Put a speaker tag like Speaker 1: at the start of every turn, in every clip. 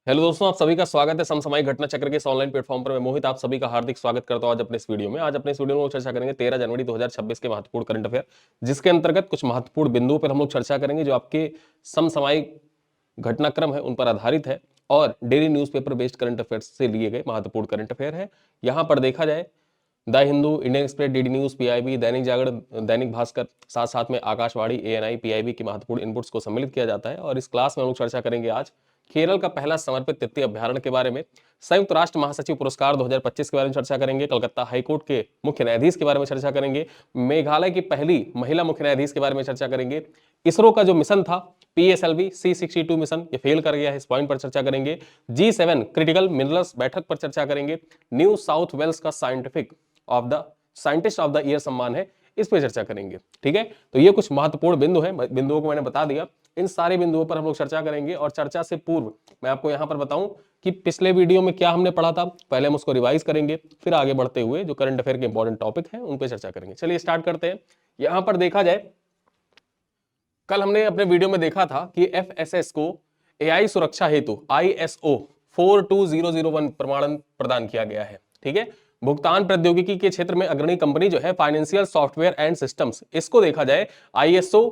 Speaker 1: Hello दोस्तों, आप सभी का स्वागत है समसामयिक घटना चक्र के इस ऑनलाइन प्लेटफॉर्म पर। मैं मोहित आप सभी का हार्दिक स्वागत करता हूं। आज अपने इस वीडियो में हम लोग चर्चा करेंगे 13 जनवरी 2026 के महत्वपूर्ण करंट अफेयर, जिसके अंतर्गत कुछ महत्वपूर्ण बिंदुओं पर हम लोग चर्चा करेंगे जो आपके समसामयिक घटनाक्रम है उन पर आधारित है और daily newspaper based current affair से लिए गए महत्वपूर्ण करंट अफेयर है। यहाँ पर देखा जाए the Hindu, Indian express, DD news, PIB, Dainik Jagran, Dainik Bhaskar, साथ साथ में आकाशवाणी, एएनआई, पीआईबी की महत्वपूर्ण इनपुट्स को सम्मिलित किया जाता है। और इस क्लास में हम लोग चर्चा करेंगे आज केरल का पहला समर्पित तृतीय अभ्यारण्य के बारे में, संयुक्त राष्ट्र महासचिव पुरस्कार 2025 के बारे में चर्चा करेंगे, कलकत्ता हाईकोर्ट के मुख्य न्यायाधीश के बारे में चर्चा करेंगे, मेघालय की पहली महिला मुख्य न्यायाधीश के बारे में चर्चा करेंगे, इसरो का जो मिशन था PSLV C62 मिशन ये फेल कर गया है, इस पॉइंट पर चर्चा करेंगे, G7 क्रिटिकल मिनरल्स बैठक पर चर्चा करेंगे, न्यू साउथ वेल्स का साइंटिस्ट ऑफ द ईयर सम्मान है, इस पर चर्चा करेंगे। ठीक है, तो ये कुछ महत्वपूर्ण बिंदु हैं, बिंदुओं को मैंने बता दिया। इन सारे बिंदुओं पर हम लोग चर्चा करेंगे और चर्चा से पूर्व मैं आपको यहां पर बताऊं कि पिछले वीडियो में क्या हमने पढ़ा था, पहले हम उसको रिवाइज करेंगे, फिर आगे बढ़ते हुए जो करंट अफेयर के इंपॉर्टेंट टॉपिक हैं उन पर चर्चा करेंगे। चलिए स्टार्ट करते हैं। यहां पर देखा जाए, कल हमने अपने वीडियो में देखा था कि FSS को AI सुरक्षा हेतु ISO 42001 प्रमाणन प्रदान किया गया है। ठीक है, भुगतान प्रौद्योगिकी के क्षेत्र में अग्रणी कंपनी जो है फाइनेंशियल सॉफ्टवेयर एंड सिस्टम्स, इसको देखा जाए ISO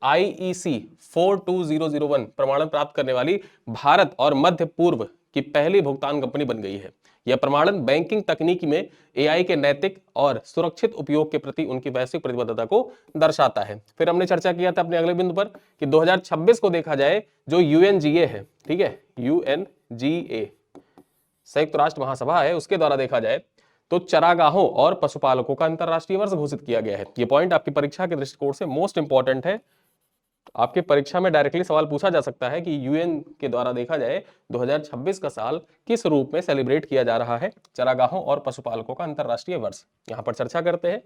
Speaker 1: IEC 42001 प्रमाणन प्राप्त करने वाली भारत और मध्य पूर्व की पहली भुगतान कंपनी बन गई है। यह प्रमाणन बैंकिंग तकनीकी में AI के नैतिक और सुरक्षित उपयोग के प्रति उनकी वैश्विक प्रतिबद्धता को दर्शाता है। फिर हमने चर्चा किया था अपने अगले बिंदु पर कि 2026 को देखा जाए जो UNGA है, ठीक है, UNGA संयुक्त राष्ट्र महासभा है, उसके द्वारा देखा जाए तो चरागाहों और पशुपालकों का अंतरराष्ट्रीय वर्ष घोषित किया गया है। यह पॉइंट आपकी परीक्षा के दृष्टिकोण से मोस्ट इंपॉर्टेंट है। आपके परीक्षा में डायरेक्टली सवाल पूछा जा सकता है कि UN के द्वारा देखा जाए 2026 का साल किस रूप में सेलिब्रेट किया जा रहा है, चरागाहों और पशुपालकों का अंतरराष्ट्रीय वर्ष। यहां पर चर्चा करते हैं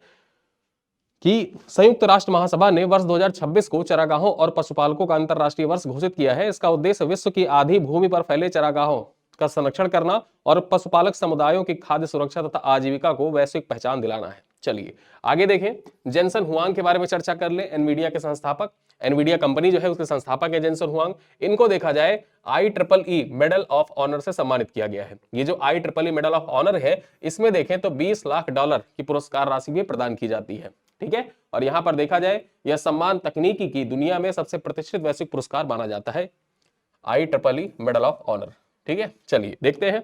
Speaker 1: कि संयुक्त राष्ट्र महासभा ने वर्ष 2026 को चरागाहों और पशुपालकों का अंतरराष्ट्रीय वर्ष घोषित किया है। इसका उद्देश्य विश्व की आधी भूमि पर फैले चरागाहों का संरक्षण करना और पशुपालक समुदायों की खाद्य सुरक्षा तथा आजीविका को वैश्विक पहचान दिलाना है। चलिए आगे देखें। जेनसन हुआंग के बारे में चर्चा कर ले। एनवीडिया के संस्थापक, एनवीडिया कंपनी जो है उसके संस्थापक है जेनसन हुआंग। इनको देखा जाए IEEE मेडल ऑफ ऑनर से सम्मानित किया गया है। ये जो IEEE मेडल ऑफ ऑनर है, इसमें देखें तो $20 लाख की पुरस्कार राशि भी प्रदान की जाती है। ठीक है, और यहां पर देखा जाए यह सम्मान तकनीकी की दुनिया में सबसे प्रतिष्ठित वैश्विक पुरस्कार माना जाता है, IEEE मेडल ऑफ ऑनर। ठीक है, चलिए देखते हैं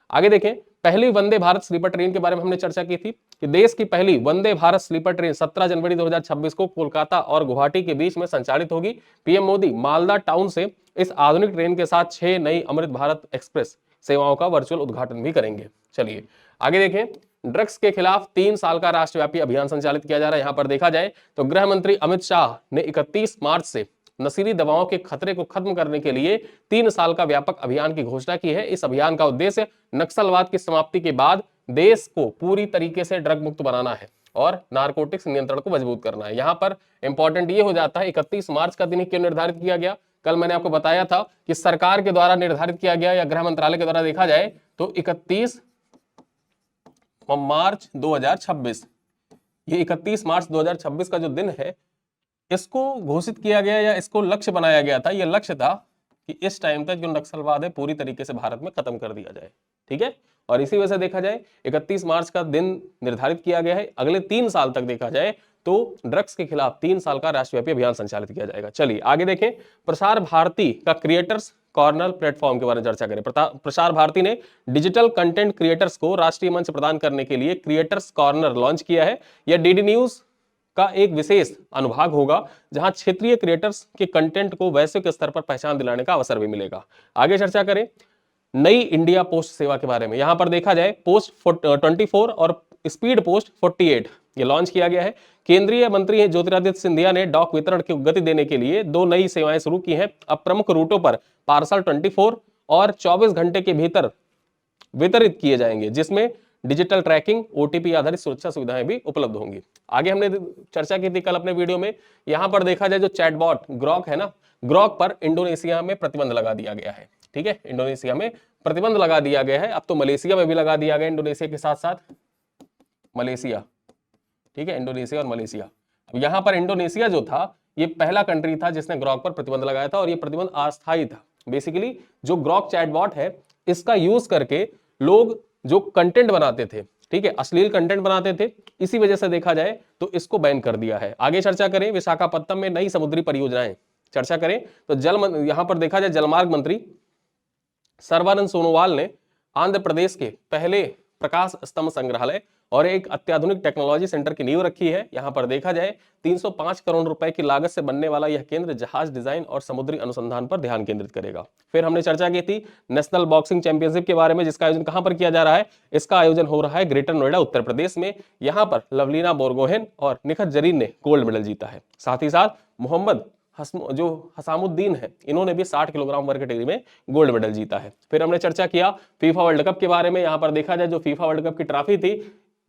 Speaker 1: आगे। देखें, पहली वंदे भारत स्लीपर ट्रेन के बारे में हमने चर्चा की थी कि देश की पहली वंदे भारत स्लीपर ट्रेन 17 जनवरी 2026 को कोलकाता और गुवाहाटी के बीच में संचालित होगी। पीएम मोदी मालदा टाउन से इस आधुनिक ट्रेन के साथ 6 नई अमृत भारत एक्सप्रेस सेवाओं का वर्चुअल उद्घाटन भी करेंगे। चलिए आगे देखें। ड्रग्स के खिलाफ 3 साल का राष्ट्रव्यापी अभियान संचालित किया जा रहा है। यहां पर देखा जाए तो गृह मंत्री अमित शाह ने 31 मार्च से नशीली दवाओं के खतरे को खत्म करने के लिए 3 साल का व्यापक अभियान की घोषणा की है। इस अभियान का उद्देश्य नक्सलवाद की समाप्ति के बाद देश को पूरी तरीके से ड्रग मुक्त बनाना है और नारकोटिक्स नियंत्रण को मजबूत करना है। यहां पर इंपॉर्टेंट ये हो जाता है 31 मार्च का दिन क्यों निर्धारित किया गया। कल मैंने आपको बताया था कि सरकार के द्वारा निर्धारित किया गया या गृह मंत्रालय के द्वारा देखा जाए तो 31 मार्च 2026, ये 31 मार्च 2026 का जो दिन है इसको घोषित किया गया या इसको लक्ष्य बनाया गया था। यह लक्ष्य था कि इस टाइम तक जो नक्सलवाद है पूरी तरीके से भारत में खत्म कर दिया जाए। ठीक है, और इसी वजह से देखा जाए 31 मार्च का दिन निर्धारित किया गया है। अगले 3 साल तक देखा जाए तो ड्रग्स के खिलाफ 3 साल का राष्ट्रव्यापी अभियान संचालित किया जाएगा। चलिए आगे देखें। प्रसार भारती का क्रिएटर्स कॉर्नर प्लेटफॉर्म के बारे में चर्चा करें। प्रसार भारती ने डिजिटल कंटेंट क्रिएटर्स को राष्ट्रीय मंच प्रदान करने के लिए क्रिएटर्स कॉर्नर लॉन्च किया है। यह डीडी न्यूज का एक विशेष अनुभाग होगा जहां क्षेत्रीय क्रिएटर्स के कंटेंट को वैश्विक स्तर पर पहचान दिलाने का अवसर भी मिलेगा। आगे चर्चा करें नई इंडिया पोस्ट सेवा के बारे में। यहां पर देखा जाए पोस्ट 24 और स्पीड पोस्ट 48 ये लॉन्च किया गया है। केंद्रीय मंत्री ज्योतिरादित्य सिंधिया ने डाक वितरण की गति देने के लिए 2 नई सेवाएं शुरू की हैं। अब प्रमुख रूटों पर पार्सल 24 और 24 घंटे के भीतर वितरित किए जाएंगे, जिसमें डिजिटल ट्रैकिंग, OTP आधारित सुरक्षा सुविधाएं भी उपलब्ध होंगी। आगे हमने चर्चा की थी कल अपने वीडियो में। यहां पर देखा जाए जो चैटबॉट ग्रॉक है ना, ग्रॉक पर इंडोनेशिया में प्रतिबंध लगा दिया गया है। ठीक है, इंडोनेशिया में प्रतिबंध लगा दिया गया है। अब तो मलेशिया में भी लगा दिया गया, इंडोनेशिया के साथ साथ मलेशिया। ठीक है, इंडोनेशिया और मलेशिया। अब यहां पर इंडोनेशिया जो था ये पहला कंट्री था जिसने ग्रॉक पर प्रतिबंध लगाया था और ये प्रतिबंध अस्थायी था। बेसिकली जो ग्रॉक चैटबॉट है इसका यूज करके लोग जो कंटेंट बनाते थे, ठीक है, अश्लील कंटेंट बनाते थे, इसी वजह से देखा जाए तो इसको बैन कर दिया है। आगे चर्चा करें, विशाखापत्तनम में नई समुद्री परियोजनाएं, चर्चा करें तो यहां पर देखा जाए जलमार्ग मंत्री सर्बानंद सोनोवाल ने आंध्र प्रदेश के पहले प्रकाश स्तंभ संग्रहालय और एक अत्याधुनिक टेक्नोलॉजी सेंटर की नींव रखी है। यहां पर देखा जाए 305 करोड़ रुपए की लागत से बनने वाला यह केंद्र जहाज डिजाइन और समुद्री अनुसंधान पर ध्यान केंद्रित करेगा। फिर हमने चर्चा की थी नेशनल बॉक्सिंग चैंपियनशिप के बारे में, जिसका आयोजन कहां पर किया जा रहा है, इसका आयोजन हो रहा है ग्रेटर नोएडा उत्तर प्रदेश में। यहां पर लवलीना बोरगोहेन और निखत जरीन ने गोल्ड मेडल जीता है। साथ ही साथ मोहम्मद जो हसामुद्दीन है, इन्होंने भी 60 किलोग्राम वर्ग कैटेगरी में गोल्ड मेडल जीता है। फिर हमने चर्चा किया फीफा वर्ल्ड कप के बारे में। यहां पर देखा जाए जो फीफा वर्ल्ड कप की ट्रॉफी थी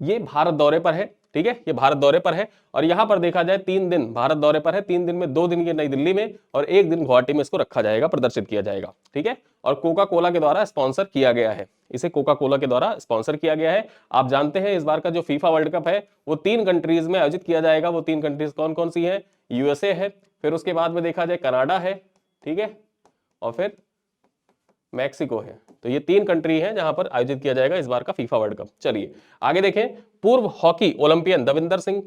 Speaker 1: ये भारत दौरे पर है, ठीक है, ये भारत दौरे पर है और यहां पर देखा जाए 3 दिन भारत दौरे पर है, 3 दिन में 2 दिन ये नई दिल्ली में और 1 दिन गुवाहाटी में इसको रखा जाएगा, प्रदर्शित किया जाएगा, ठीक है। और कोका कोला के द्वारा स्पॉन्सर किया गया है, इसे कोका कोला के द्वारा स्पॉन्सर किया गया है। आप जानते हैं इस बार का जो फीफा वर्ल्ड कप है वो 3 कंट्रीज में आयोजित किया जाएगा। वो 3 कंट्रीज कौन कौन सी है, यूएसए है, फिर उसके बाद में देखा जाए कनाडा है, ठीक है, और फिर मैक्सिको है। तो ये 3 कंट्री हैं जहां पर आयोजित किया जाएगा इस बार का फीफा वर्ल्ड कप। चलिए आगे देखें, पूर्व हॉकी ओलंपियन दविंदर सिंह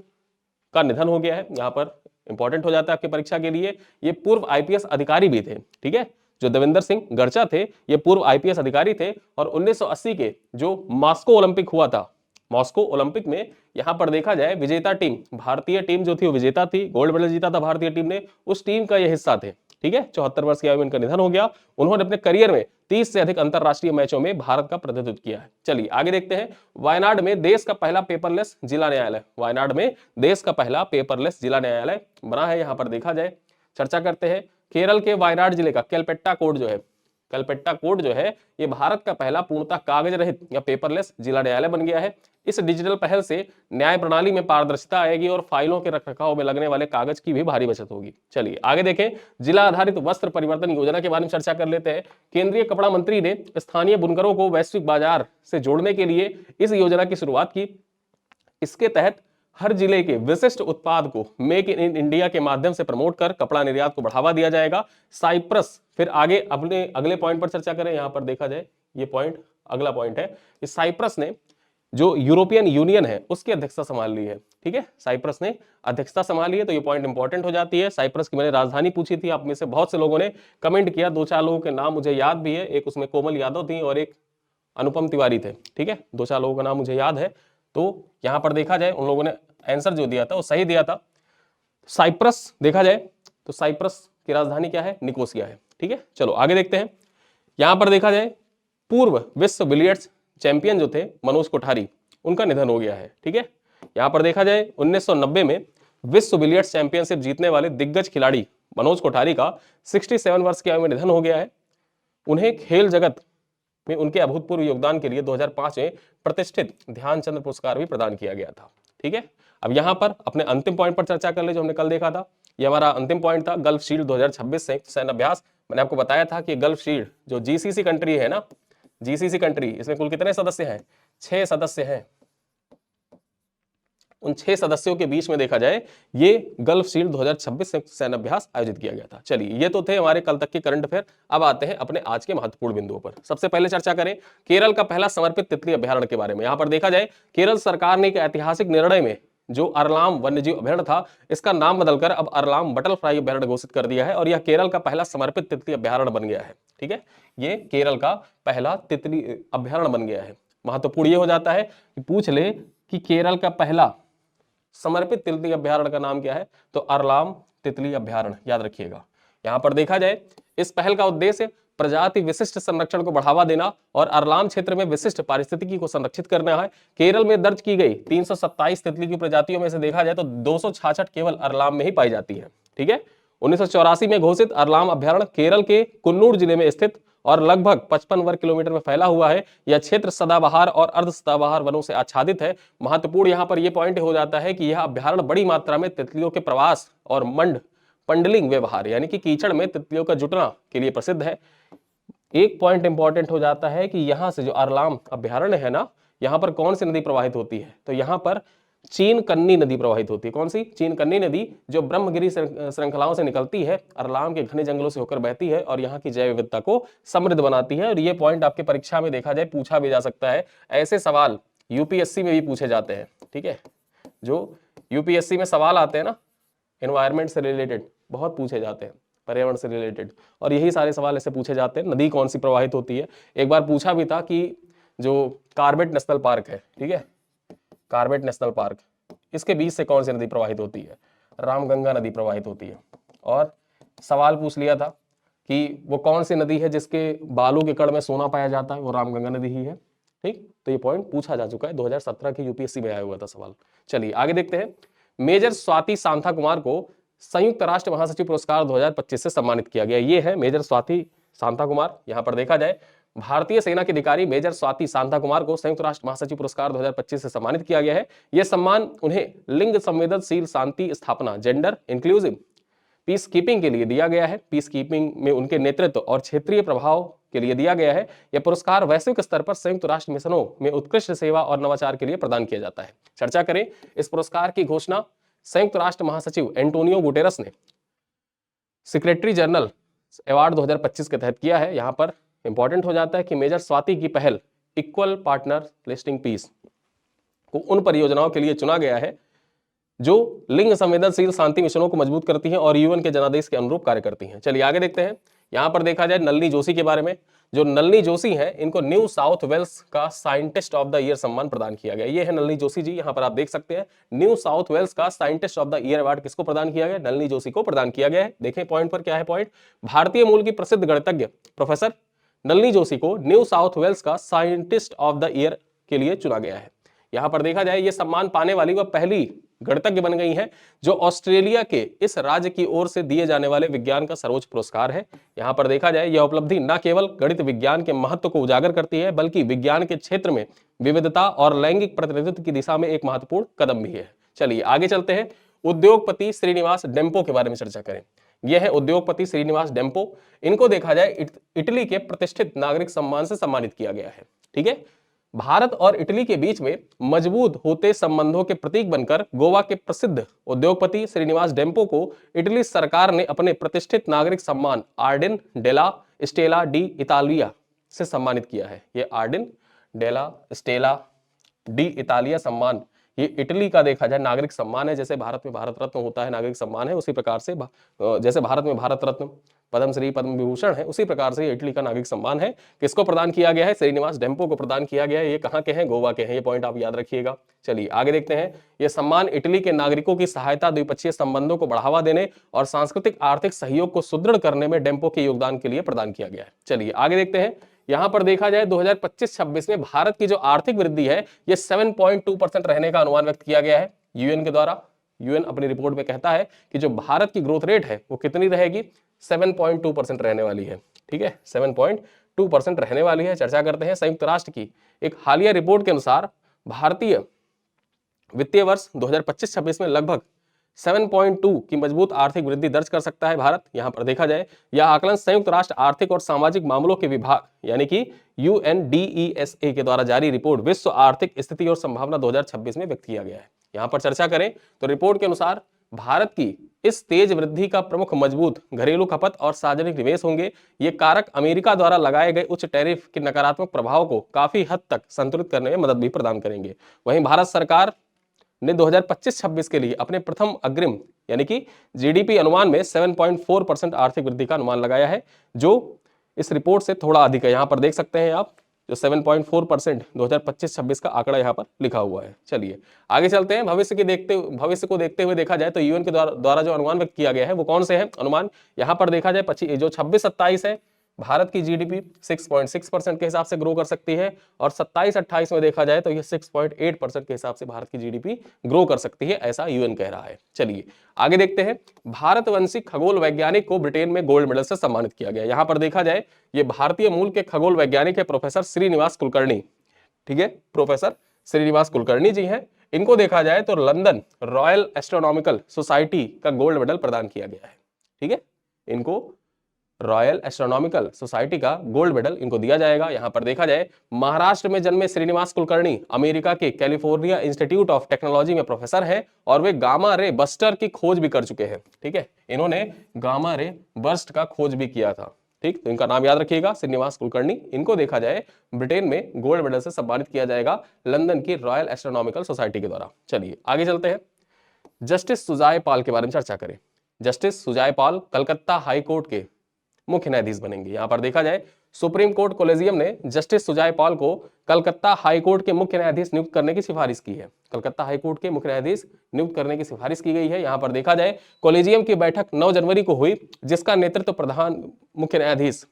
Speaker 1: का निधन हो गया है। यहां पर इंपॉर्टेंट हो जाता है आपकी परीक्षा के लिए, ये पूर्व आईपीएस अधिकारी भी थे, ठीक है, जो दविंदर सिंह गर्चा थे ये पूर्व आईपीएस अधिकारी थे और 1980 के जो मॉस्को ओलंपिक हुआ था, मॉस्को ओलंपिक में यहां पर देखा जाए विजेता टीम, भारतीय टीम जो थी वो विजेता थी, गोल्ड मेडल जीता था भारतीय टीम ने, उस टीम का ये हिस्सा थे, ठीक है। 74 वर्ष की आयु में इनका निधन हो गया। उन्होंने अपने करियर में 30 से अधिक अंतरराष्ट्रीय मैचों में भारत का प्रतिनिधित्व किया है। चलिए आगे देखते हैं, वायनाड में देश का पहला पेपरलेस जिला न्यायालय, वायनाड में देश का पहला पेपरलेस जिला न्यायालय बना है। यहां पर देखा जाए चर्चा करते हैं, केरल के वायनाड जिले का कैलपेट्टा कोर्ट जो है, कलपेट्टा कोर्ट जो है ये भारत का पहला पूर्णतः कागज रहित या पेपरलेस जिला न्यायालय बन गया है। इस डिजिटल पहल से न्याय प्रणाली में पारदर्शिता आएगी और फाइलों के रखरखाव में लगने वाले कागज की भी भारी बचत होगी। चलिए आगे देखें, जिला आधारित वस्त्र परिवर्तन योजना के बारे में चर्चा कर लेते हैं। केंद्रीय कपड़ा मंत्री ने स्थानीय बुनकरों को वैश्विक बाजार से जोड़ने के लिए इस योजना की शुरुआत की। इसके तहत हर जिले के विशिष्ट उत्पाद को मेक इन इंडिया के माध्यम से प्रमोट कर कपड़ा निर्यात को बढ़ावा दिया जाएगा। साइप्रस, फिर आगे अपने अगले पॉइंट पर चर्चा करें, यहां पर देखा जाए ये पॉइंट अगला पॉइंट है, इस साइप्रस ने जो यूरोपियन यूनियन है उसकी अध्यक्षता संभाल ली है, ठीक है, साइप्रस ने अध्यक्षता संभाली है, तो ये पॉइंट इंपॉर्टेंट हो जाती है। साइप्रस की मैंने राजधानी पूछी थी, आप में से बहुत से लोगों ने कमेंट किया, 2-4 लोगों के नाम मुझे याद भी है, एक उसमें कोमल यादव थी और एक अनुपम तिवारी थे, ठीक है, 2-4 लोगों का नाम मुझे याद है। तो यहां पर देखा जाए उन लोगों ने आंसर जो दिया था वो सही दिया था। साइप्रस देखा जाए तो साइप्रस की राजधानी क्या है, निकोसिया है, ठीक है। चलो आगे देखते हैं, यहां पर देखा जाए पूर्व विश्व बिलियर्ड्स चैंपियन जो थे मनोज कोठारी, उनका निधन हो गया है, ठीक है। यहां पर देखा जाए 1990 में विश्व बिलियर्ड्स चैंपियनशिप जीतने वाले दिग्गज खिलाड़ी मनोज कोठारी का 67 वर्ष की आयु में निधन हो गया है। उन्हें खेल जगत में उनके अभूतपूर्व योगदान के लिए 2005 में प्रतिष्ठित ध्यानचंद पुरस्कार भी प्रदान किया गया था, ठीक है। अब यहां पर अपने अंतिम पॉइंट पर चर्चा कर ले जो हमने कल देखा था, ये हमारा अंतिम पॉइंट था, गल्फ शील्ड 2026 संयुक्त सैन्य अभ्यास। मैंने आपको बताया था कि गल्फ शील्ड जो जीसीसी कंट्री है ना, जीसीसी कंट्री, इसमें कुल कितने सदस्य हैं, 6 सदस्य हैं। उन 6 सदस्यों के बीच में देखा जाए ये गल्फ शील्ड 2026 संयुक्त सैन्य अभ्यास आयोजित किया गया था। चलिए ये तो थे हमारे कल तक के करंट अफेयर। अब आते हैं अपने आज के महत्वपूर्ण बिंदुओं पर। सबसे पहले चर्चा करें केरल का पहला समर्पित तितली अभ्यारण्य के बारे में। यहां पर देखा जाए केरल सरकार ने एक ऐतिहासिक निर्णय में जो अरलाम वन्यजीव अभ्यारण्य था इसका नाम बदलकर अब अरलाम बटरफ्लाई अभ्यारण्य घोषित कर दिया है और यह केरल का पहला समर्पित तितली अभ्यारण्य बन गया है, ठीक है। ये केरल का पहला तितली अभ्यारण्य बन गया है। महत्वपूर्ण ये हो जाता है कि पूछ ले कि केरल का पहला समर्पित तितली अभ्यारण्य का नाम क्या है, तो अरलाम तितली अभ्यारण्य, याद रखिएगा। यहां पर देखा जाए इस पहल का उद्देश्य प्रजाति विशिष्ट संरक्षण को बढ़ावा देना और अरलाम क्षेत्र में विशिष्ट पारिस्थितिकी को संरक्षित करना है। केरल में दर्ज की गई 327 तितली की प्रजातियों में से देखा जाए तो 266 केवल अरलाम में ही पाई जाती है, ठीक है। 1984 में घोषित अरलाम अभ्यारण्य केरल के कुन्नूर जिले में स्थित और लगभग 55 वर्ग किलोमीटर में फैला हुआ है। यह क्षेत्र सदाबहार और अर्ध सदाबहार वनों से आच्छादित है। महत्वपूर्ण यहाँ पर यह पॉइंट हो जाता है कि यह अभ्यारण्य बड़ी मात्रा में तितलियों के प्रवास और पंडलिंग व्यवहार यानी कि कीचड़ में तितलियों का जुटना के लिए प्रसिद्ध है। एक पॉइंट इंपॉर्टेंट हो जाता है कि यहां से जो अरलाम अभ्यारण्य है ना, यहाँ पर कौन सी नदी प्रवाहित होती है, तो यहाँ पर चीन कन्नी नदी प्रवाहित होती है। कौन सी? चीन कन्नी नदी, जो ब्रह्मगिरी श्रृंखलाओं से निकलती है, अरलाम के घने जंगलों से होकर बहती है और यहाँ की जैव विविधता को समृद्ध बनाती है। और ये पॉइंट आपके परीक्षा में देखा जाए पूछा भी जा सकता है। ऐसे सवाल यूपीएससी में भी पूछे जाते हैं। ठीक है, जो यूपीएससी में सवाल आते हैं ना एनवायरमेंट से रिलेटेड, बहुत पूछे जाते हैं, पर्यावरण से रिलेटेड, और यही सारे सवाल ऐसे पूछे जाते हैं। नदी कौन सी प्रवाहित होती है? एक बार पूछा भी था कि जो कॉर्बेट नेशनल पार्क है, ठीक है, कॉर्बेट नेशनल पार्क, इसके बीच से कौन सी नदी प्रवाहित होती है? रामगंगा नदी प्रवाहित होती है। और सवाल पूछ लिया था कि वो कौन सी नदी है जिसके बालू के कण में सोना पाया जाता है? वो रामगंगा नदी ही है। ठीक, तो ये पॉइंट पूछा जा चुका है, 2017 की यूपीएससी में आया हुआ था सवाल। चलिए आगे देखते हैं। मेजर स्वाति सांता कुमार को संयुक्त राष्ट्र महासचिव पुरस्कार 2025 से सम्मानित किया गया। ये है मेजर स्वाति सांता कुमार। यहां पर देखा जाए भारतीय सेना के अधिकारी मेजर स्वाति सांता कुमार को संयुक्त राष्ट्र महासचिव पुरस्कार 2025 से सम्मानित किया गया है। यह सम्मान उन्हें लिंग संवेदनशील शांति स्थापना, जेंडर इंक्लूसिव पीस कीपिंग के लिए दिया गया है। पीस कीपिंग में उनके नेतृत्व और क्षेत्रीय प्रभाव के लिए दिया गया है। यह पुरस्कार वैश्विक स्तर पर संयुक्त राष्ट्र मिशनों में उत्कृष्ट सेवा और नवाचार के लिए प्रदान किया जाता है। चर्चा करें, इस पुरस्कार की घोषणा संयुक्त राष्ट्र महासचिव एंटोनियो गुटेरस ने सेक्रेटरी जनरल अवार्ड 2025 के तहत किया है। यहां पर इंपॉर्टेंट हो जाता है कि मेजर स्वाति की पहल इक्वल पार्टनर लिस्टिंग पीस को उन परियोजनाओं के लिए चुना गया है जो लिंग संवेदनशील शांति मिशनों को मजबूत करती हैं और यूएन के जनादेश के अनुरूप कार्य करती हैं। चलिए आगे देखते हैं। यहां पर देखा जाए नलिनी जोशी के बारे में। जो नलिनी जोशी हैं, इनको न्यू साउथ वेल्स का साइंटिस्ट ऑफ द ईयर सम्मान प्रदान किया गया। ये है नलिनी जोशी जी, यहां पर आप देख सकते हैं। न्यू साउथ वेल्स का scientist of the year award किसको प्रदान किया गया? नलिनी जोशी को प्रदान किया गया है। देखें पॉइंट पर क्या है पॉइंट। भारतीय मूल की प्रसिद्ध गणितज्ञ प्रोफेसर नलिनी जोशी को न्यू साउथ वेल्स का साइंटिस्ट ऑफ द ईयर के लिए चुना गया है। यहां पर देखा जाए ये सम्मान पाने वाली वह पहली गणितज्ञ बन गई हैं जो ऑस्ट्रेलिया के इस राज्य की ओर से दिए जाने वाले विज्ञान का सर्वोच्च पुरस्कार है। यहां पर देखा जाए यह उपलब्धि न केवल गणित विज्ञान के महत्व को उजागर करती है, बल्कि विज्ञान के क्षेत्र में विविधता और लैंगिक प्रतिनिधित्व की दिशा में एक महत्वपूर्ण कदम भी है। चलिए आगे चलते हैं। उद्योगपति श्रीनिवास डेम्पो के बारे में चर्चा करें। यह है उद्योगपति श्रीनिवास डेम्पो। इनको देखा जाए इटली के प्रतिष्ठित नागरिक सम्मान से सम्मानित किया गया है। ठीक है, भारत और इटली के बीच में मजबूत होते संबंधों के प्रतीक बनकर गोवा के प्रसिद्ध उद्योगपति श्रीनिवास डेम्पो को इटली सरकार ने अपने प्रतिष्ठित नागरिक सम्मान आर्डिन डेला स्टेला डी इतालिया से सम्मानित किया है। ये आर्डिन डेला स्टेला डी इतालिया सम्मान ये इटली का देखा जाए नागरिक सम्मान है। जैसे भारत में भारत रत्न होता है नागरिक सम्मान है, उसी प्रकार से जैसे भारत में भारत रत्न, पद्मश्री, पद्म विभूषण है, उसी प्रकार से इटली का नागरिक सम्मान है। किसको प्रदान किया गया है? श्रीनिवास डेम्पो को प्रदान किया गया है। ये कहाँ के हैं? गोवा के हैं। ये पॉइंट आप याद रखिएगा। चलिए आगे देखते हैं। ये सम्मान इटली के नागरिकों की सहायता, द्विपक्षीय संबंधों को बढ़ावा देने और सांस्कृतिक आर्थिक सहयोग को सुदृढ़ करने में डेम्पो के योगदान के लिए प्रदान किया गया है। चलिए आगे देखते हैं। यहां पर देखा जाए 2025-26 में भारत की जो आर्थिक वृद्धि है ये 7.2% रहने का अनुमान व्यक्त किया गया है यूएन के द्वारा। यूएन अपनी रिपोर्ट में कहता है कि जो भारत की ग्रोथ रेट है वो कितनी रहेगी? 7.2% रहने वाली है। ठीक है, 7.2% रहने वाली है। चर्चा करते हैं। संयुक्त राष्ट्र की एक हालिया रिपोर्ट के अनुसार भारतीय वित्तीय वर्ष 2025-26 में लगभग 7.2 की मजबूत आर्थिक वृद्धि दर्ज कर सकता है भारत। यहां पर देखा जाए यह आकलन संयुक्त राष्ट्र आर्थिक और सामाजिक मामलों के विभाग यानी कि UNDESA के द्वारा जारी रिपोर्ट विश्व आर्थिक स्थिति और संभावना 2026 में व्यक्त किया गया है। यहां पर चर्चा करें तो रिपोर्ट के अनुसार भारत की इस तेज वृद्धि का प्रमुख मजबूत घरेलू खपत और सार्वजनिक निवेश होंगे। ये कारक अमेरिका द्वारा लगाए गए उच्च टैरिफ के नकारात्मक प्रभाव को काफी हद तक संतुलित करने में मदद भी प्रदान करेंगे। वहीं भारत सरकार ने 2025-26 के लिए अपने प्रथम अग्रिम यानी कि जीडीपी अनुमान में 7.4% आर्थिक वृद्धि का अनुमान लगाया है, जो इस रिपोर्ट से थोड़ा अधिक है। यहां पर देख सकते हैं आप जो 7.4% 2025-26 का आंकड़ा यहां पर लिखा हुआ है। चलिए आगे चलते हैं। भविष्य को देखते हुए देखा जाए तो यूएन के द्वारा जो अनुमान व्यक्त किया गया है वो कौन से हैं अनुमान? यहां पर देखा जाए जो 26-27 है भारत की जीडीपी 6.6% के हिसाब से ग्रो कर सकती है और 27-28 में देखा जाए तो यह 6.8% के हिसाब से भारत की जीडीपी ग्रो कर सकती है, ऐसा यूएन कह रहा है। चलिए आगे देखते हैं। भारतवंशी खगोल वैज्ञानिक को ब्रिटेन में गोल्ड मेडल से सम्मानित किया गया। यहां पर देखा जाए ये भारतीय मूल के खगोल वैज्ञानिक है प्रोफेसर श्रीनिवास कुलकर्णी। ठीक है, प्रोफेसर श्रीनिवास कुलकर्णी जी हैं। इनको देखा जाए तो लंदन रॉयल एस्ट्रोनॉमिकल सोसाइटी का गोल्ड मेडल प्रदान किया गया है। ठीक है, इनको रॉयल एस्ट्रोनॉमिकल सोसाइटी का गोल्ड मेडल इनको दिया जाएगा। यहां पर देखा जाए महाराष्ट्र में जन्मे श्रीनिवास कुलकर्णी अमेरिका के कैलिफोर्निया इंस्टीट्यूट ऑफ टेक्नोलॉजी में प्रोफेसर हैं और वे गामा रे बस्टर की खोज भी कर चुके हैं। ठीक है, इन्होंने गामा रे बर्स्ट का खोज भी किया था। ठीक, तो इनका नाम याद रखिएगा, श्रीनिवास कुलकर्णी। इनको देखा जाए ब्रिटेन में गोल्ड मेडल से सम्मानित किया जाएगा लंदन की रॉयल एस्ट्रोनॉमिकल सोसाइटी के द्वारा। चलिए आगे चलते हैं, जस्टिस सुजाय पाल के बारे में चर्चा करें। जस्टिस सुजाय पाल कलकत्ता हाई कोर्ट के मुख्य न्यायाधीश बनेंगे। यहां पर देखा जाए सुप्रीम कोर्ट कोलेजियम ने जस्टिस सुजाय पाल को कलकत्ता हाई कोर्ट के मुख्य न्यायाधीश नियुक्त करने की सिफारिश की है। कलकत्ता हाई कोर्ट के मुख्य न्यायाधीश नियुक्त करने की सिफारिश की गई है। यहां पर देखा जाए कोलेजियम की बैठक 9 जनवरी को हुई, जिसका नेतृत्व प्रधान मुख्य न्यायाधीश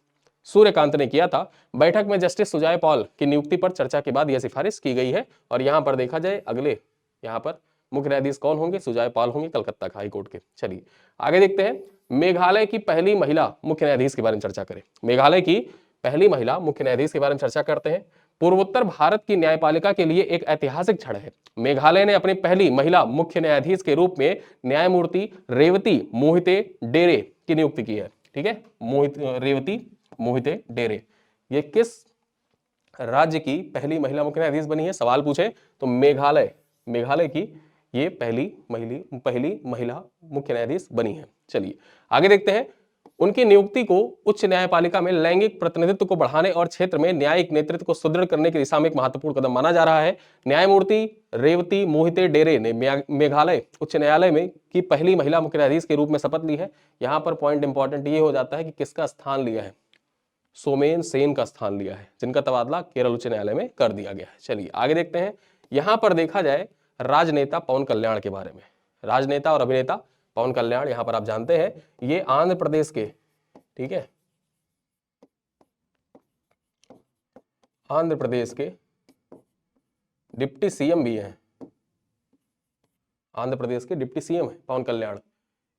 Speaker 1: सूर्यकांत ने किया था। बैठक में जस्टिस सुजाय पाल की नियुक्ति पर चर्चा के बाद यह सिफारिश की गई है। और यहां पर देखा जाए अगले यहां पर मुख्य न्यायाधीश कौन होंगे, सुजाय पाल होंगे कलकत्ता हाई कोर्ट के। चलिए आगे देखते हैं, मेघालय की पहली महिला मुख्य न्यायाधीश के बारे में चर्चा करें। मेघालय की पहली महिला मुख्य न्यायाधीश के बारे में चर्चा करते हैं। पूर्वोत्तर भारत की न्यायपालिका के लिए एक ऐतिहासिक क्षण है। मेघालय ने अपनी पहली महिला मुख्य न्यायाधीश के रूप में न्यायमूर्ति रेवती मोहिते डेरे की नियुक्ति की है। ठीक है, रेवती मोहिते डेरे, ये किस राज्य की पहली महिला मुख्य न्यायाधीश बनी है? सवाल पूछे तो मेघालय की ये पहली महिला मुख्य न्यायाधीश बनी है। चलिए आगे देखते हैं, उनकी नियुक्ति को उच्च न्यायपालिका में लैंगिक प्रतिनिधित्व को बढ़ाने और क्षेत्र में न्यायिक नेतृत्व को सुदृढ़ करने की दिशा में एक महत्वपूर्ण कदम माना जा रहा है। न्यायमूर्ति रेवती मोहिते डेरे ने मेघालय उच्च न्यायालय में की पहली महिला मुख्य न्यायाधीश के रूप में शपथ ली है। यहां पर पॉइंट इंपॉर्टेंट ये हो जाता है कि किसका स्थान लिया है, सोमेन सेन का स्थान लिया है, जिनका तबादला केरल उच्च न्यायालय में कर दिया गया है। चलिए आगे देखते हैं, यहां पर देखा जाए राजनेता पवन कल्याण के बारे में। राजनेता और अभिनेता पवन कल्याण, यहां पर आप जानते हैं ये आंध्र प्रदेश के, ठीक है, आंध्र प्रदेश के डिप्टी सीएम भी हैं। आंध्र प्रदेश के डिप्टी सीएम है पवन कल्याण।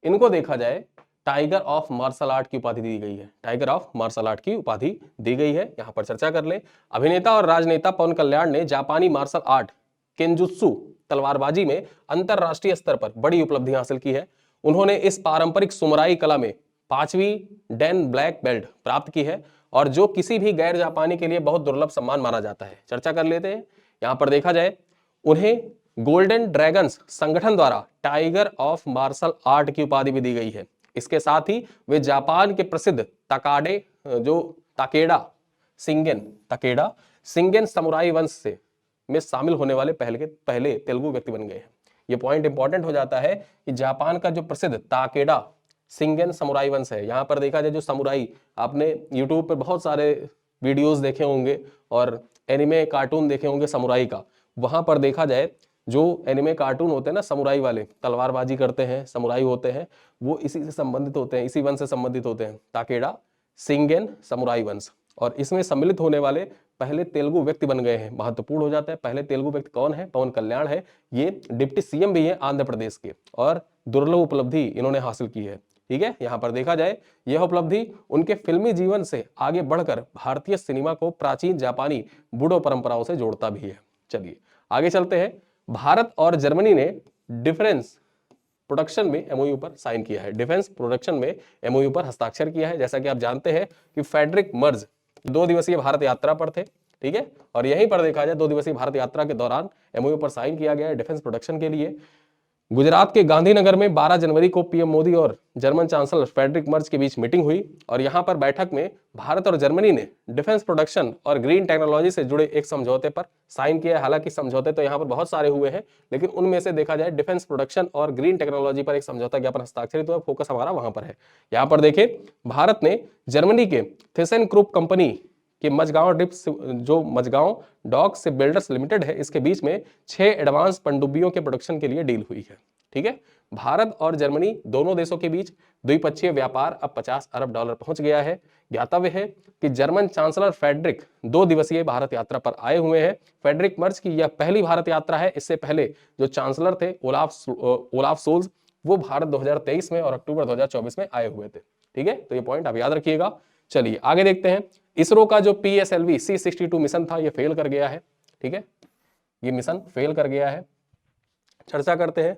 Speaker 1: इनको देखा जाए टाइगर ऑफ मार्शल आर्ट की उपाधि दी गई है। टाइगर ऑफ मार्शल आर्ट की उपाधि दी गई है, यहां पर चर्चा कर लें। अभिनेता और राजनेता पवन कल्याण ने जापानी मार्शल आर्ट केंजुत्सु तलवारबाजी में अंतरराष्ट्रीय स्तर पर बड़ी उपलब्धि हासिल की है। उन्होंने इस पारंपरिक सुमराई कला में 5वीं डैन ब्लैक बेल्ट प्राप्त की है, और जो किसी भी गैर जापानी के लिए बहुत दुर्लभ सम्मान माना जाता है। चर्चा कर लेते हैं, यहां पर देखा जाए उन्हें गोल्डन ड्रैगन्स संगठन द्वारा टाइगर ऑफ मार्शल आर्ट की उपाधि भी दी गई है। इसके साथ ही वे जापान के प्रसिद्ध ताकेडा सिंगेन समुराई वंश से में शामिल होने वाले पहले तेलुगु व्यक्ति बन गए हैं। ये पॉइंट इंपॉर्टेंट हो जाता है कि जापान का जो प्रसिद्ध ताकेडा सिंगेन समुराई वंश है, यहां पर देखा जाए जो समुराई, आपने यूट्यूब पर बहुत सारे वीडियोस देखे होंगे और एनिमे कार्टून देखे होंगे समुराई का। वहां पर देखा जाए जो एनिमे कार्टून होते हैं ना समुराई वाले, तलवारबाजी करते हैं, समुराई होते हैं, वो इसी से संबंधित होते हैं, इसी वंश से संबंधित होते हैं, ताकेडा सिंगेन समुराई वंश। और इसमें सम्मिलित होने वाले पहले तेलुगु व्यक्ति बन गए हैं। महत्वपूर्ण हो जाता है, पहले तेलुगु व्यक्ति कौन है? पवन कल्याण है। ये डिप्टी सीएम भी है आंध्र प्रदेश के, और दुर्लभ उपलब्धि इन्होंने हासिल की है। ठीक है, यहां पर देखा जाए यह उपलब्धि उनके फिल्मी जीवन से आगे बढ़कर भारतीय सिनेमा को प्राचीन जापानी बूडो परंपराओं से जोड़ता भी है। चलिए आगे चलते हैं, भारत और जर्मनी ने डिफेंस प्रोडक्शन में एमओयू पर साइन किया है। डिफेंस प्रोडक्शन में एमओयू पर हस्ताक्षर किया है। जैसा कि आप जानते हैं कि फ्रेडरिक मर्ज 2 दिवसीय भारत यात्रा पर थे। ठीक है, और यहीं पर देखा जाए 2 दिवसीय भारत यात्रा के दौरान एमओयू पर साइन किया गया है डिफेंस प्रोडक्शन के लिए। गुजरात के गांधीनगर में 12 जनवरी को पीएम मोदी और जर्मन चांसलर फ्रेडरिक मर्ज के बीच मीटिंग हुई, और यहां पर बैठक में भारत और जर्मनी ने डिफेंस प्रोडक्शन और ग्रीन टेक्नोलॉजी से जुड़े एक समझौते पर साइन किया है। हालांकि समझौते तो यहां पर बहुत सारे हुए हैं, लेकिन उनमें से देखा जाए डिफेंस प्रोडक्शन और ग्रीन टेक्नोलॉजी पर एक समझौता ज्ञापन हस्ताक्षरित हुआ। फोकस हमारा वहां पर है। यहां पर देखें, भारत ने जर्मनी के थेसन ग्रुप कंपनी कि मजगांव डॉक से बिल्डर्स लिमिटेड है, इसके बीच में 6 एडवांस पनडुब्बियों के प्रोडक्शन के लिए डील हुई है। ठीक है, भारत और जर्मनी दोनों देशों के बीच द्विपक्षीय व्यापार अब $50 अरब पहुंच गया है। ज्ञातव्य है कि जर्मन चांसलर फ्रेडरिक 2 दिवसीय भारत यात्रा पर आए हुए हैं। फ्रेडरिक मर्ज की यह पहली भारत यात्रा है। इससे पहले जो चांसलर थे ओलाफ सोल्ज, वो भारत 2023 में और अक्टूबर 2024 में आए हुए थे। ठीक है, तो ये पॉइंट आप याद रखिएगा। चलिए आगे देखते हैं, इसरो का जो PSLV C62 मिशन था, ये फेल कर गया है। ठीक है, ये मिशन फेल कर गया है। चर्चा करते हैं,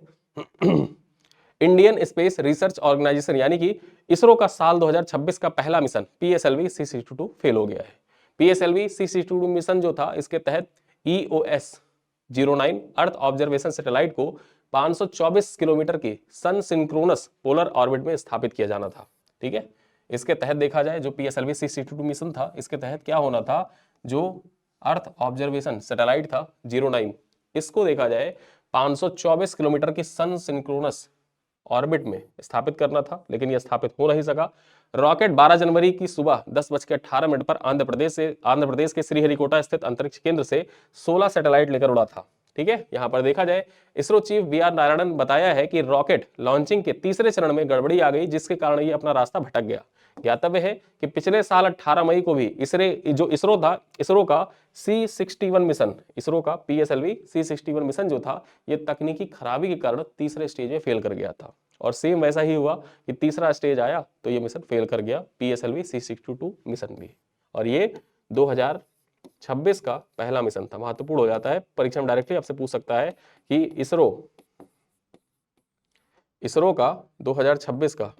Speaker 1: इंडियन स्पेस रिसर्च ऑर्गेनाइजेशन यानी कि इसरो का साल 2026 का पहला मिशन PSLV C62 फेल हो गया है। PSLV C62 मिशन जो था, इसके तहत EOS 09 अर्थ ऑब्जर्वेशन सैटेलाइट को 524 किलोमीटर की सन सिंक्रोनस पोलर ऑर्बिट में स्थापित किया जाना था। ठीक है, इसके तहत देखा जाए जो PSLV C62 मिशन था, इसके तहत क्या होना था, जो अर्थ ऑब्जर्वेशन सैटेलाइट था 09, इसको देखा जाए 524 किलोमीटर की सन सिंक्रोनस ऑर्बिट में स्थापित करना था, लेकिन यह स्थापित हो नहीं सका। रॉकेट 12 जनवरी की सुबह 10:18 पर आंध्र प्रदेश के श्रीहरिकोटा स्थित अंतरिक्ष केंद्र से 16 सैटेलाइट लेकर उड़ा था। ठीक है, यहां पर देखा जाए इसरो चीफ VR नारायणन बताया है कि रॉकेट लॉन्चिंग के तीसरे चरण में गड़बड़ी आ गई, जिसके कारण ये अपना रास्ता भटक गया। ज्ञातव्य है कि पिछले साल 18 मई को भी इसरो का C61 मिशन, इसरो का PSLV C61 मिशन जो था, ये तकनीकी खराबी के कारण तीसरे स्टेज में फेल कर गया था। और सेम वैसा ही हुआ कि तीसरा स्टेज आया तो ये मिशन फेल कर गया, PSLV C62 मिशन भी। और ये 2026 का पहला मिशन था। महत्वपूर्ण हो जाता है, परीक्षा में डायरेक्टली आपसे पूछ सकता है कि इसरो का 2026 का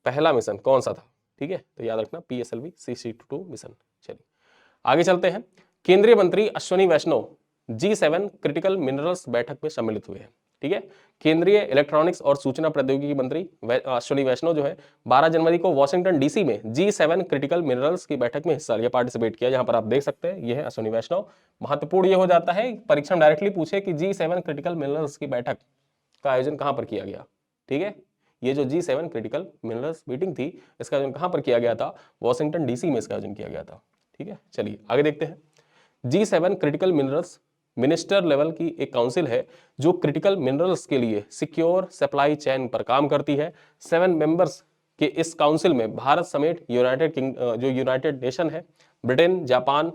Speaker 1: पहला मिशन कौन सा था। ठीक है, तो याद रखना PSLV C62 मिशन। चलिए आगे चलते हैं। केंद्रीय मंत्री अश्विनी वैष्णव G7 क्रिटिकल मिनरल्स बैठक में सम्मिलित हुए हैं। ठीक है, केंद्रीय इलेक्ट्रॉनिक्स और सूचना प्रौद्योगिकी मंत्री अश्विनी वैष्णव जो है 12 जनवरी को वॉशिंगटन DC में G7 क्रिटिकल मिनरल्स की बैठक में हिस्सा लिया, पार्टिसिपेट किया। यहाँ पर आप देख सकते हैं, यह है अश्विनी वैष्णव। महत्वपूर्ण यह हो जाता है, परीक्षा में डायरेक्टली पूछे कि G7 क्रिटिकल मिनरल्स की बैठक का आयोजन कहां पर किया गया। ठीक है, ये जो G7 क्रिटिकल मिनरल्स मीटिंग थी, इसका आयोजन कहां पर किया गया था, वॉशिंगटन DC में इसका आयोजन किया गया था। ठीक है, चलिए आगे देखते हैं। G7 critical minerals minister level की एक काउंसिल है जो क्रिटिकल मिनरल्स के लिए सिक्योर सप्लाई चेन पर काम करती है। 7 मेंबर्स के इस काउंसिल में भारत समेत यूनाइटेड नेशन है, Britain, Japan,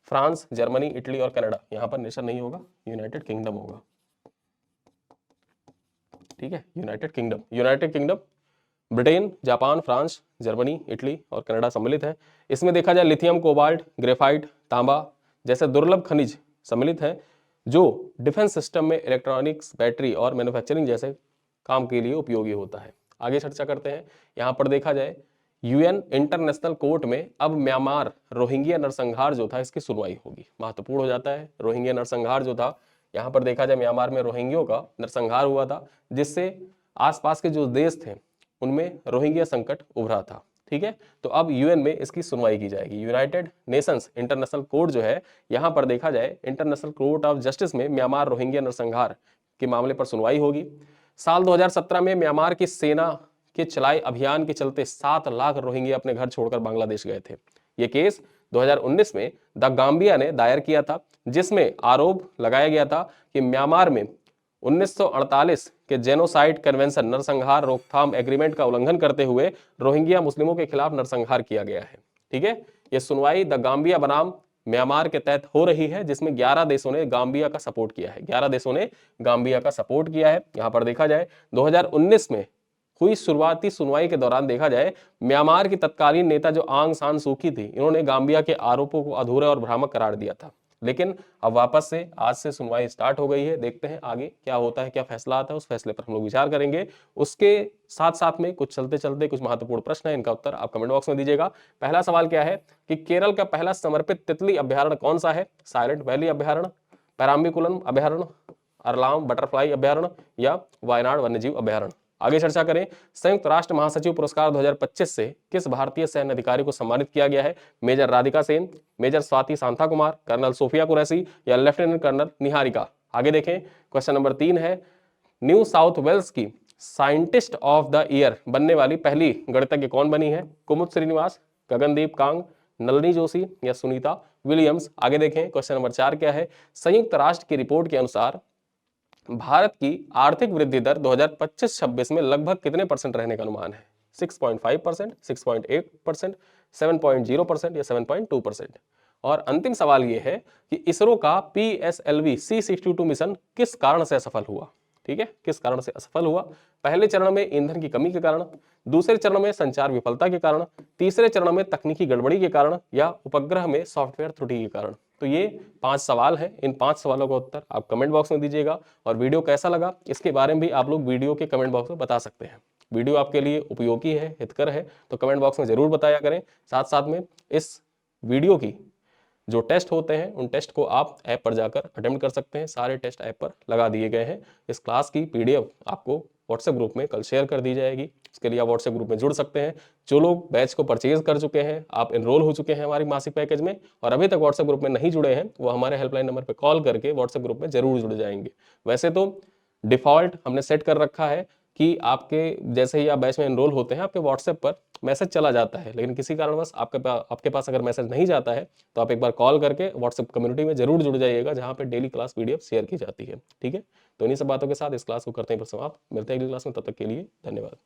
Speaker 1: France, Germany, Italy और कनाडा। यहां पर नेशन नहीं होगा, यूनाइटेड किंगडम होगा। ठीक है, United kingdom, Britain, Japan, France, Germany, Italy और कनाडा सम्मिलित है। इसमें देखा जाए लिथियम, कोबाल्ट, ग्रेफाइट, तांबा जैसे दुर्लभ खनिज सम्मिलित है, जो डिफेंस सिस्टम में इलेक्ट्रॉनिक्स, बैटरी और मैन्युफैक्चरिंग जैसे काम के लिए उपयोगी होता है। आगे चर्चा करते हैं। यहाँ पर देखा जाए UN इंटरनेशनल कोर्ट में अब म्यांमार रोहिंग्या नरसंहार जो था, इसकी सुनवाई होगी। महत्वपूर्ण हो जाता है, रोहिंग्या नरसंहार जो था, यहाँ पर देखा जाए म्यांमार में रोहिंग्यों का नरसंहार हुआ था, जिससे आसपास के जो देश थे उनमें रोहिंग्या संकट उभरा था। ठीक है, तो अब UN में इसकी सुनवाई की जाएगी। यूनाइटेड नेशंस इंटरनेशनल कोर्ट जो है, यहाँ पर देखा जाए इंटरनेशनल कोर्ट ऑफ जस्टिस में म्यांमार रोहिंग्या नरसंहार के मामले पर सुनवाई होगी। साल 2017 में म्यांमार की सेना के चलाए अभियान के चलते 7 लाख रोहिंग्या अपने घर छोड़कर बांग्लादेश गए थे। ये केस 2019 में द गाम्बिया ने दायर किया था, जिसमें आरोप लगाया गया था कि म्यांमार में 1948 के जेनोसाइड कन्वेंशन नरसंहार रोकथाम एग्रीमेंट का उल्लंघन करते हुए रोहिंग्या मुस्लिमों के खिलाफ नरसंहार किया गया है। ठीक है, यह सुनवाई द गाम्बिया बनाम म्यांमार के तहत हो रही है, जिसमें 11 देशों ने गाम्बिया का सपोर्ट किया है। 11 देशों ने गाम्बिया का सपोर्ट किया है। यहां पर देखा जाए 2019 में हुई शुरुआती सुनवाई के दौरान देखा जाए म्यांमार की तत्कालीन नेता जो आंग सान सूकी थी, इन्होंने गाम्बिया के आरोपों को अधूरे और भ्रामक करार दिया था। लेकिन अब वापस से आज से सुनवाई स्टार्ट हो गई है। देखते हैं आगे क्या होता है, क्या फैसला आता है, उस फैसले पर हम लोग विचार करेंगे। उसके साथ साथ में कुछ चलते चलते कुछ महत्वपूर्ण प्रश्न है, इनका उत्तर आप कमेंट बॉक्स में दीजिएगा। पहला सवाल क्या है कि केरल का पहला समर्पित तितली अभ्यारण्य कौन सा है? साइलेंट वैली अभ्यारण्य, पैराम्बिकुलम अभ्यारण्य, अरलाम बटरफ्लाई अभ्यारण्य या वायनाड वन्यजीव अभ्यारण्य। आगे चर्चा करें। संयुक्त राष्ट्र महासचिव पुरस्कार 2025 से किस भारतीय सैन्य अधिकारी को सम्मानित किया गया है? Major Radhika Sen, major Swathi Santha Kumar, colonel Sofiya Qureshi या लेफ्टिनेंट कर्नल निहारिका। आगे देखें, क्वेश्चन नंबर 3 है, न्यू साउथ वेल्स की साइंटिस्ट ऑफ द ईयर बनने वाली पहली गणितज्ञ कौन बनी है? कुमुद श्रीनिवास, गगनदीप कांग, नलिनी जोशी या सुनीता विलियम्स। आगे देखें, क्वेश्चन नंबर 4 क्या है, संयुक्त राष्ट्र की रिपोर्ट के अनुसार भारत की आर्थिक वृद्धि दर 2025-26 में लगभग कितने % रहने का अनुमान है? 6.5%, 6.8%, 7.0% या 7.2%। और अंतिम सवाल यह है कि इसरो का PSLV C62 मिशन किस कारण से असफल हुआ? ठीक है, किस कारण से असफल हुआ? पहले चरण में ईंधन की कमी के कारण, दूसरे चरण में संचार विफलता के कारण, तीसरे चरण में तकनीकी गड़बड़ी के कारण या उपग्रह में सॉफ्टवेयर त्रुटि के कारण। तो ये 5 सवाल हैं, इन 5 सवालों का उत्तर आप कमेंट बॉक्स में दीजिएगा। और वीडियो कैसा लगा इसके बारे में भी आप लोग वीडियो के कमेंट बॉक्स में बता सकते हैं। वीडियो आपके लिए उपयोगी है, हितकर है, तो कमेंट बॉक्स में जरूर बताया करें। साथ साथ में इस वीडियो की जो टेस्ट होते हैं उन टेस्ट को आप ऐप पर जाकर अटेम्प्ट कर सकते हैं। सारे टेस्ट ऐप पर लगा दिए गए हैं। इस क्लास की पीडीएफ आपको व्हाट्सएप ग्रुप में कल शेयर कर दी जाएगी। इसके लिए आप व्हाट्सएप ग्रुप में जुड़ सकते हैं। जो लोग बैच को परचेज कर चुके हैं, आप एनरोल हो चुके हैं हमारी मासिक पैकेज में और अभी तक व्हाट्सएप ग्रुप में नहीं जुड़े हैं, वो हमारे हेल्पलाइन नंबर पर कॉल करके व्हाट्सएप ग्रुप में जरूर जुड़ जाएंगे। वैसे तो डिफॉल्ट हमने सेट कर रखा है कि आपके जैसे ही आप बैच में एनरोल होते हैं आपके व्हाट्सएप पर मैसेज चला जाता है, लेकिन किसी कारणवश आपके पास अगर मैसेज नहीं जाता है तो आप एक बार कॉल करके व्हाट्सएप कम्युनिटी में जरूर जुड़ जाइएगा, जहां पे डेली क्लास पीडीएफ शेयर की जाती है। ठीक है, तो इन्हीं सब बातों के साथ इस क्लास को करते हैं समाप्त। मिलते हैं अगली क्लास में, तब तक के लिए धन्यवाद।